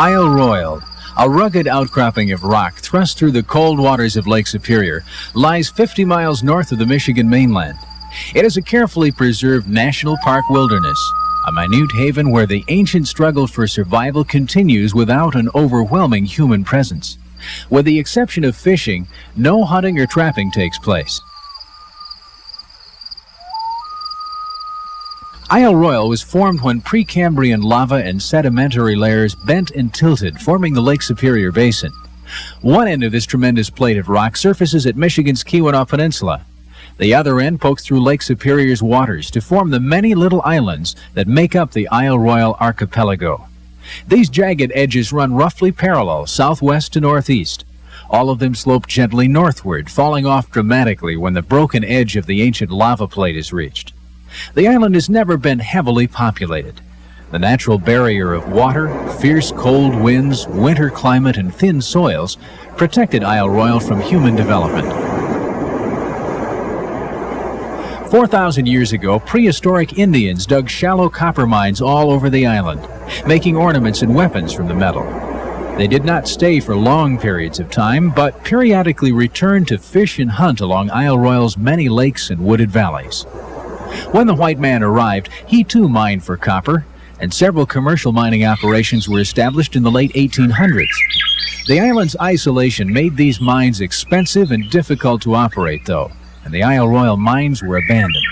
Isle Royale, a rugged outcropping of rock thrust through the cold waters of Lake Superior, lies 50 miles north of the Michigan mainland. It is a carefully preserved national park wilderness, a minute haven where the ancient struggle for survival continues without an overwhelming human presence. With the exception of fishing, no hunting or trapping takes place. Isle Royale was formed when Precambrian lava and sedimentary layers bent and tilted, forming the Lake Superior Basin. One end of this tremendous plate of rock surfaces at Michigan's Keweenaw Peninsula. The other end pokes through Lake Superior's waters to form the many little islands that make up the Isle Royale archipelago. These jagged edges run roughly parallel southwest to northeast. All of them slope gently northward, falling off dramatically when the broken edge of the ancient lava plate is reached. The island has never been heavily populated. The natural barrier of water, fierce cold winds, winter climate, and thin soils protected Isle Royale from human development. 4,000 years ago, prehistoric Indians dug shallow copper mines all over the island, making ornaments and weapons from the metal. They did not stay for long periods of time, but periodically returned to fish and hunt along Isle Royale's many lakes and wooded valleys. When the white man arrived, he too mined for copper, and several commercial mining operations were established in the late 1800s. The island's isolation made these mines expensive and difficult to operate, though, and the Isle Royale mines were abandoned.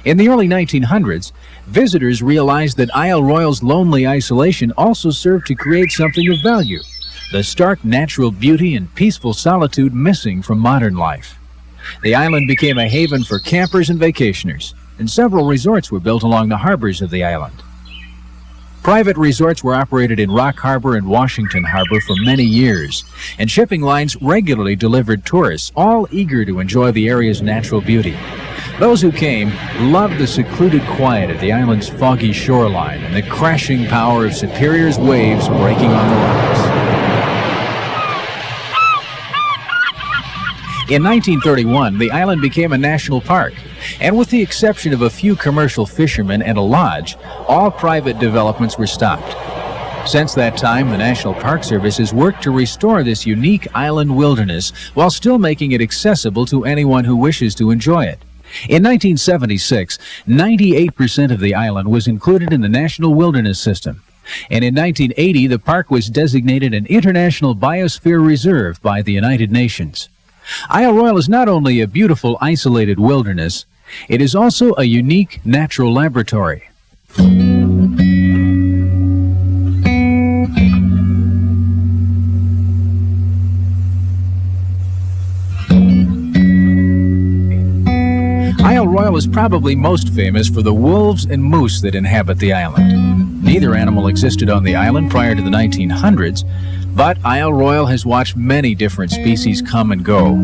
In the early 1900s, visitors realized that Isle Royale's lonely isolation also served to create something of value, the stark natural beauty and peaceful solitude missing from modern life. The island became a haven for campers and vacationers, and several resorts were built along the harbors of the island. Private resorts were operated in Rock Harbor and Washington Harbor for many years, and shipping lines regularly delivered tourists, all eager to enjoy the area's natural beauty. Those who came loved the secluded quiet of the island's foggy shoreline and the crashing power of Superior's waves breaking on the rocks. In 1931, the island became a national park, and with the exception of a few commercial fishermen and a lodge, all private developments were stopped. Since that time, the National Park Service has worked to restore this unique island wilderness while still making it accessible to anyone who wishes to enjoy it. In 1976, 98% of the island was included in the National Wilderness System, and in 1980, the park was designated an International Biosphere Reserve by the United Nations. Isle Royale is not only a beautiful, isolated wilderness, it is also a unique natural laboratory. Isle Royale is probably most famous for the wolves and moose that inhabit the island. Neither animal existed on the island prior to the 1900s, but Isle Royale has watched many different species come and go.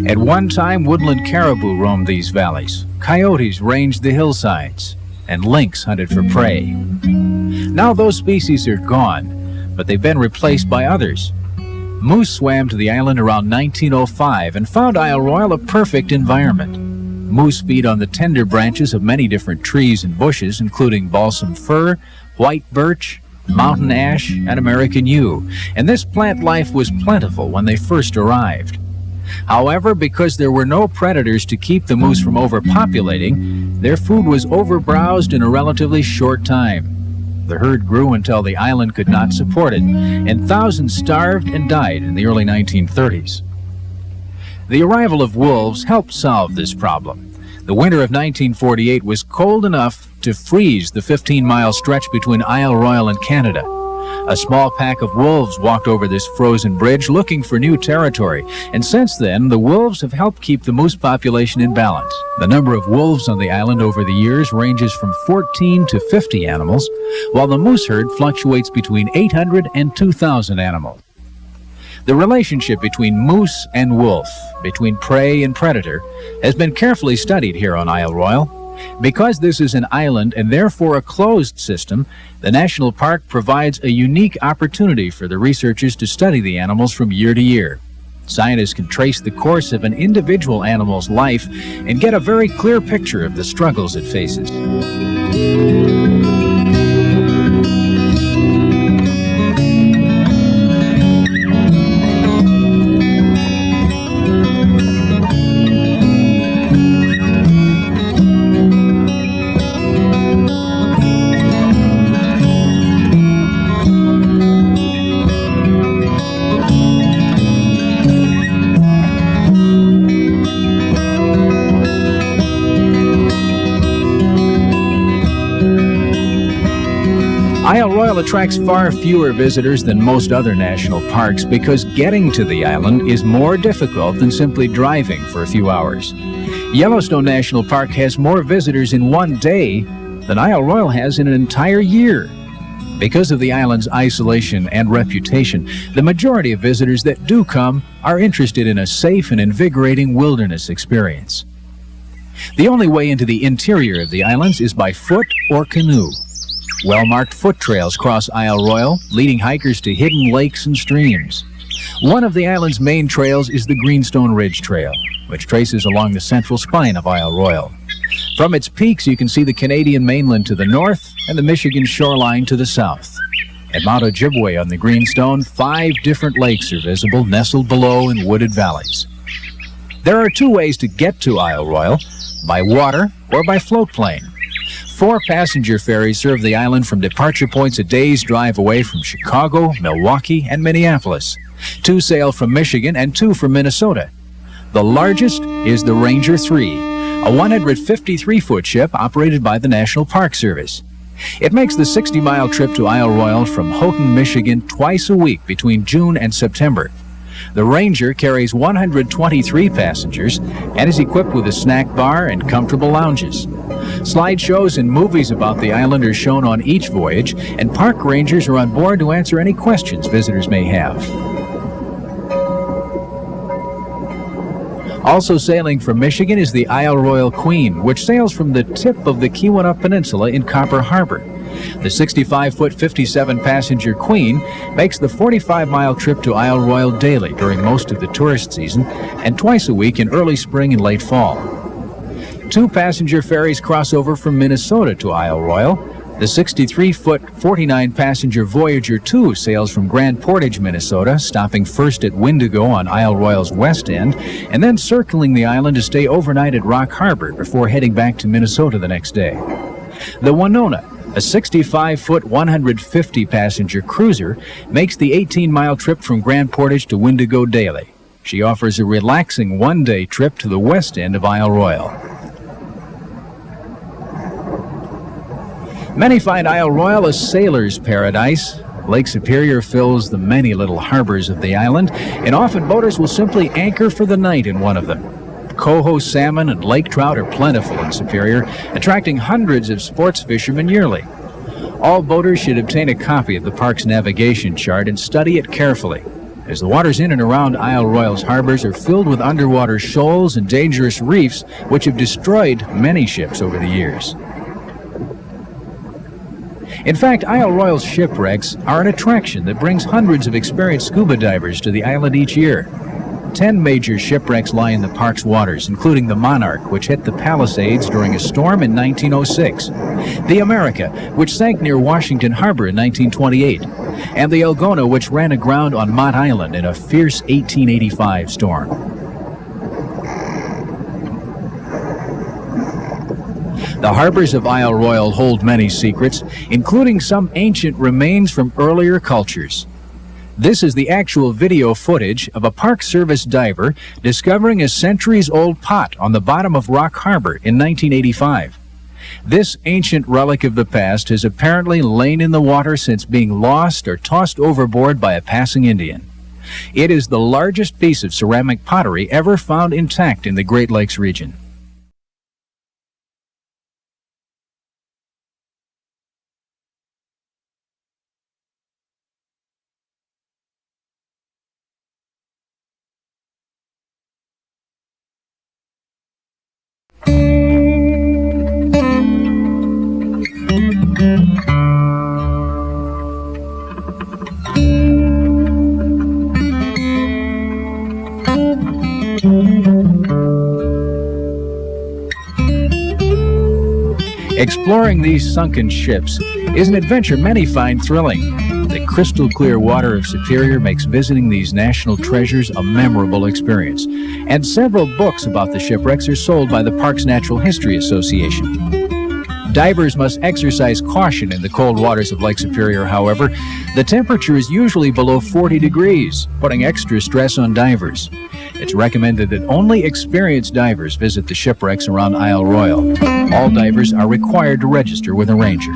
At one time, woodland caribou roamed these valleys, coyotes ranged the hillsides, and lynx hunted for prey. Now those species are gone, but they've been replaced by others. Moose swam to the island around 1905 and found Isle Royale a perfect environment. Moose feed on the tender branches of many different trees and bushes, including balsam fir, white birch, mountain ash, and American yew, and this plant life was plentiful when they first arrived. However, because there were no predators to keep the moose from overpopulating, their food was overbrowsed in a relatively short time. The herd grew until the island could not support it, and thousands starved and died in the early 1930s. The arrival of wolves helped solve this problem. The winter of 1948 was cold enough to freeze the 15-mile stretch between Isle Royale and Canada. A small pack of wolves walked over this frozen bridge looking for new territory, and since then, the wolves have helped keep the moose population in balance. The number of wolves on the island over the years ranges from 14 to 50 animals, while the moose herd fluctuates between 800 and 2,000 animals. The relationship between moose and wolf, between prey and predator, has been carefully studied here on Isle Royale. Because this is an island and therefore a closed system, the National Park provides a unique opportunity for the researchers to study the animals from year to year. Scientists can trace the course of an individual animal's life and get a very clear picture of the struggles it faces. attracts far fewer visitors than most other national parks because getting to the island is more difficult than simply driving for a few hours. Yellowstone National Park has more visitors in one day than Isle Royale has in an entire year. Because of the island's isolation and reputation, the majority of visitors that do come are interested in a safe and invigorating wilderness experience. The only way into the interior of the islands is by foot or canoe. Well-marked foot trails cross Isle Royale, leading hikers to hidden lakes and streams. One of the island's main trails is the Greenstone Ridge Trail, which traces along the central spine of Isle Royale. From its peaks, you can see the Canadian mainland to the north and the Michigan shoreline to the south. At Mount Ojibwe on the Greenstone, 5 different lakes are visible, nestled below in wooded valleys. There are 2 ways to get to Isle Royale, by water or by float plane. 4 passenger ferries serve the island from departure points a day's drive away from Chicago, Milwaukee, and Minneapolis. 2 sail from Michigan and 2 from Minnesota. The largest is the Ranger 3, a 153-foot ship operated by the National Park Service. It makes the 60-mile trip to Isle Royale from Houghton, Michigan twice a week between June and September. The Ranger carries 123 passengers and is equipped with a snack bar and comfortable lounges. Slideshows and movies about the island are shown on each voyage, and park rangers are on board to answer any questions visitors may have. Also sailing from Michigan is the Isle Royale Queen, which sails from the tip of the Keweenaw Peninsula in Copper Harbor. The 65-foot, 57-passenger Queen makes the 45-mile trip to Isle Royale daily during most of the tourist season and twice a week in early spring and late fall. 2 passenger ferries cross over from Minnesota to Isle Royale. The 63-foot, 49-passenger Voyager 2 sails from Grand Portage, Minnesota, stopping first at Wendigo on Isle Royale's west end, and then circling the island to stay overnight at Rock Harbor before heading back to Minnesota the next day. The Winona, a 65-foot, 150-passenger cruiser, makes the 18-mile trip from Grand Portage to Wendigo daily. She offers a relaxing one-day trip to the west end of Isle Royale. Many find Isle Royale a sailor's paradise. Lake Superior fills the many little harbors of the island, and often boaters will simply anchor for the night in one of them. Coho salmon and lake trout are plentiful in Superior, attracting hundreds of sports fishermen yearly. All boaters should obtain a copy of the park's navigation chart and study it carefully, as the waters in and around Isle Royale's harbors are filled with underwater shoals and dangerous reefs which have destroyed many ships over the years. In fact, Isle Royale's shipwrecks are an attraction that brings hundreds of experienced scuba divers to the island each year. 10 major shipwrecks lie in the park's waters, including the Monarch, which hit the Palisades during a storm in 1906, the America, which sank near Washington Harbor in 1928, and the Elgona, which ran aground on Mott Island in a fierce 1885 storm. The harbors of Isle Royale hold many secrets, including some ancient remains from earlier cultures. This is the actual video footage of a Park Service diver discovering a centuries-old pot on the bottom of Rock Harbor in 1985. This ancient relic of the past has apparently lain in the water since being lost or tossed overboard by a passing Indian. It is the largest piece of ceramic pottery ever found intact in the Great Lakes region. Exploring these sunken ships is an adventure many find thrilling. The crystal clear water of Superior makes visiting these national treasures a memorable experience, and several books about the shipwrecks are sold by the Parks Natural History Association. Divers must exercise caution in the cold waters of Lake Superior, however. The temperature is usually below 40 degrees, putting extra stress on divers. It's recommended that only experienced divers visit the shipwrecks around Isle Royale. All divers are required to register with a ranger.